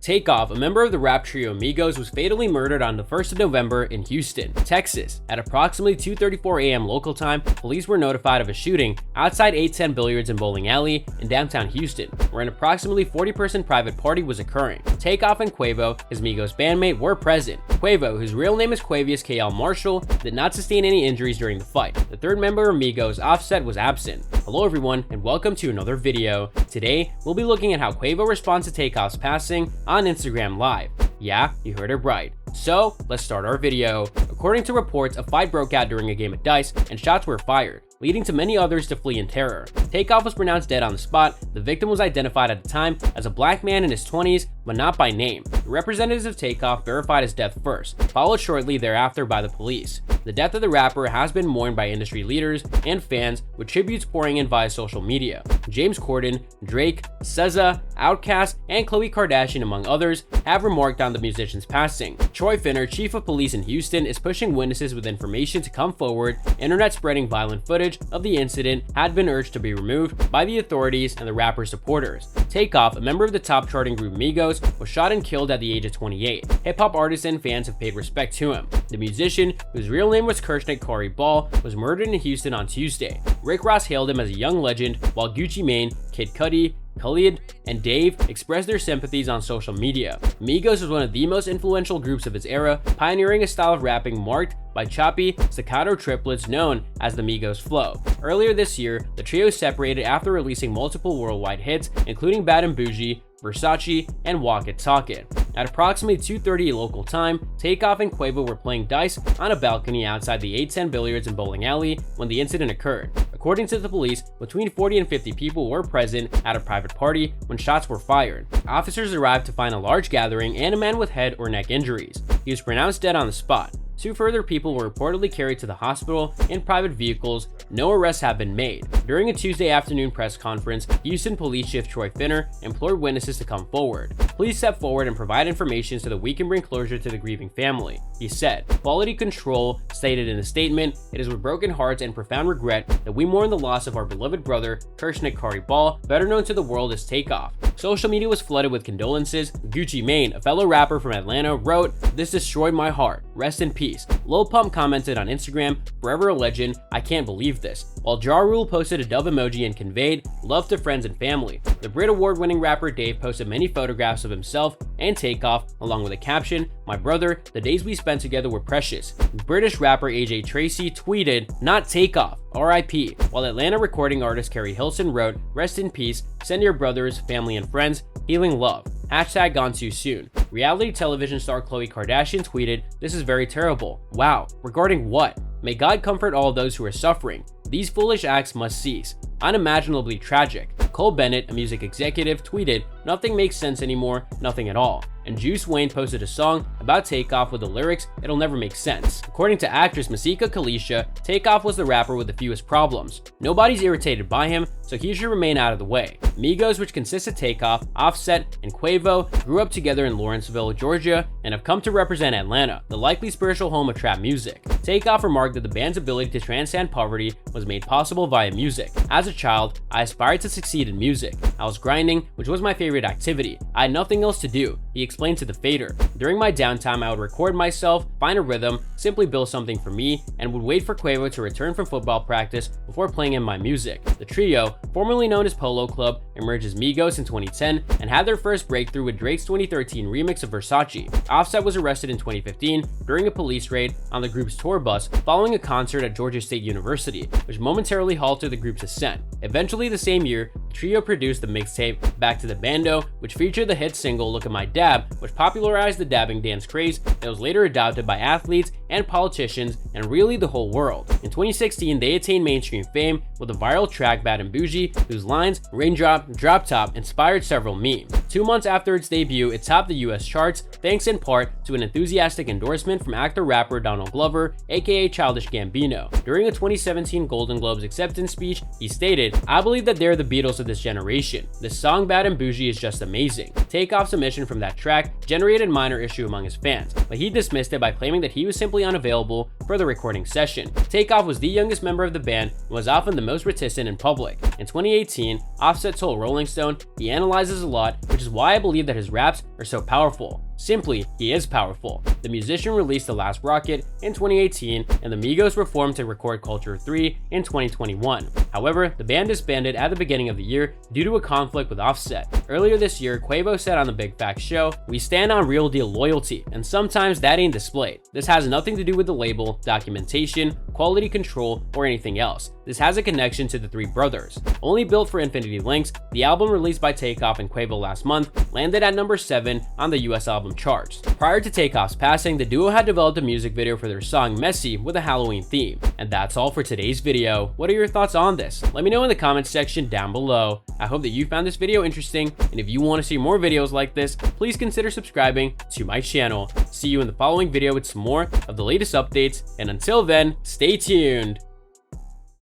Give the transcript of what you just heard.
TakeOff, a member of the rap trio Migos, was fatally murdered on the 1st of November in Houston, Texas. At approximately 2:34 a.m. local time, police were notified of a shooting outside 810 Billiards and Bowling Alley in downtown Houston, where an approximately 40-person private party was occurring. TakeOff and Quavo, his Migos bandmate, were present. Quavo, whose real name is Quavius KL Marshall, did not sustain any injuries during the fight. The third member of Migos, Offset, was absent. Hello everyone, and welcome to another video. Today, we'll be looking at how Quavo responds to TakeOff's passing on Instagram Live. Yeah, you heard it right. So, let's start our video. According to reports, a fight broke out during a game of dice, and shots were fired, leading to many others to flee in terror. TakeOff was pronounced dead on the spot. The victim was identified at the time as a black man in his 20s, but not by name. The representatives of TakeOff verified his death first, followed shortly thereafter by the police. The death of the rapper has been mourned by industry leaders and fans, with tributes pouring in via social media. James Corden, Drake, SZA, Outkast, and Khloe Kardashian, among others, have remarked on the musician's passing. Troy Finner, chief of police in Houston, is pushing witnesses with information to come forward. Internet spreading violent footage of the incident had been urged to be removed by the authorities and the rapper's supporters. TakeOff, a member of the top charting group Migos, was shot and killed at the age of 28. Hip-hop artists and fans have paid respect to him. The musician, whose real name was Kershnik Kari Ball, was murdered in Houston on Tuesday. Rick Ross hailed him as a young legend, while Gucci Mane, Kid Cudi, Khalid, and Dave expressed their sympathies on social media. Migos was one of the most influential groups of its era, pioneering a style of rapping marked by choppy, staccato triplets known as the Migos flow. Earlier this year, the trio separated after releasing multiple worldwide hits, including Bad and Bougie, Versace, and Walk It Talk It. At approximately 2:30 local time, TakeOff and Quavo were playing dice on a balcony outside the 810 Billiards and Bowling Alley when the incident occurred. According to the police, between 40 and 50 people were present at a private party when shots were fired. Officers arrived to find a large gathering and a man with head or neck injuries. He was pronounced dead on the spot. Two further people were reportedly carried to the hospital in private vehicles. No arrests have been made. During a Tuesday afternoon press conference, Houston Police Chief Troy Finner implored witnesses to come forward. Please step forward and provide information so that we can bring closure to the grieving family, he said. Quality Control stated in a statement, "It is with broken hearts and profound regret that we mourn the loss of our beloved brother, Kershnik Kari Ball, better known to the world as TakeOff." Social media was flooded with condolences. Gucci Mane, a fellow rapper from Atlanta, wrote, "This destroyed my heart. Rest in peace." Lil Pump commented on Instagram, "Forever a legend, I can't believe this," while Ja Rule posted a dove emoji and conveyed love to friends and family. The Brit Award-winning rapper Dave posted many photographs of himself and TakeOff, along with a caption, "My brother, the days we spent together were precious." British rapper AJ Tracey tweeted, "Not TakeOff, RIP," while Atlanta recording artist Carrie Hilson wrote, "Rest in peace, send your brothers, family, and friends healing love. Hashtag gone too soon." Reality television star Khloe Kardashian tweeted, "This is very terrible. Wow. Regarding what? May God comfort all those who are suffering. These foolish acts must cease. Unimaginably tragic." Cole Bennett, a music executive, tweeted, "Nothing makes sense anymore, nothing at all." And Juice WRLD posted a song about TakeOff with the lyrics, "It'll never make sense." According to actress Masika Kalisha, TakeOff was the rapper with the fewest problems. Nobody's irritated by him, so he should remain out of the way. Migos, which consists of TakeOff, Offset, and Quavo, grew up together in Lawrenceville, Georgia, and have come to represent Atlanta, the likely spiritual home of trap music. TakeOff remarked that the band's ability to transcend poverty was made possible via music. "As a child, I aspired to succeed in music. I was grinding, which was my favorite activity. I had nothing else to do," he explained to The Fader. "During my downtime, I would record myself, find a rhythm, simply build something for me, and would wait for Quavo to return from football practice before playing him my music." The trio, formerly known as Polo Club, emerged as Migos in 2010 and had their first breakthrough with Drake's 2013 remix of Versace. Offset was arrested in 2015 during a police raid on the group's tour bus following a concert at Georgia State University, which momentarily halted the group's ascent. Eventually the same year, the trio produced the mixtape Back to the Bando, which featured the hit single Look at My Dab, which popularized the dabbing dance craze that was later adopted by athletes and politicians and really the whole world. In 2016, they attained mainstream fame with a viral track Bad and Bougie, whose lines, raindrop, drop top, inspired several memes. 2 months after its debut, it topped the US charts, thanks in part to an enthusiastic endorsement from actor-rapper Donald Glover, aka Childish Gambino. During a 2017 Golden Globes acceptance speech, he stated, "I believe that they're the Beatles of this generation. This song Bad and Bougie is just amazing." TakeOff's omission from that track generated minor issue among his fans, but he dismissed it by claiming that he was simply unavailable for the recording session. TakeOff was the youngest member of the band and was often the most reticent in public. In 2018, Offset told Rolling Stone, "He analyzes a lot, which is is why I believe that his raps are so powerful. Simply, he is powerful. The musician released The Last Rocket in 2018, and the Migos were formed to record Culture 3 in 2021. However, the band disbanded at the beginning of the year due to a conflict with Offset. Earlier this year, Quavo said on the Big Facts show, "We stand on real deal loyalty, and sometimes that ain't displayed. This has nothing to do with the label, documentation, quality control, or anything else. This has a connection to the three brothers." Only built for Infinity Links, the album released by TakeOff and Quavo last month landed at number 7 on the US album charts. Prior to TakeOff's passing, the duo had developed a music video for their song Messy with a Halloween theme. And that's all for today's video. What are your thoughts on this? Let me know in the comments section down below. I hope that you found this video interesting, and if you want to see more videos like this, please consider subscribing to my channel. See you in the following video with some more of the latest updates, and until then, stay tuned.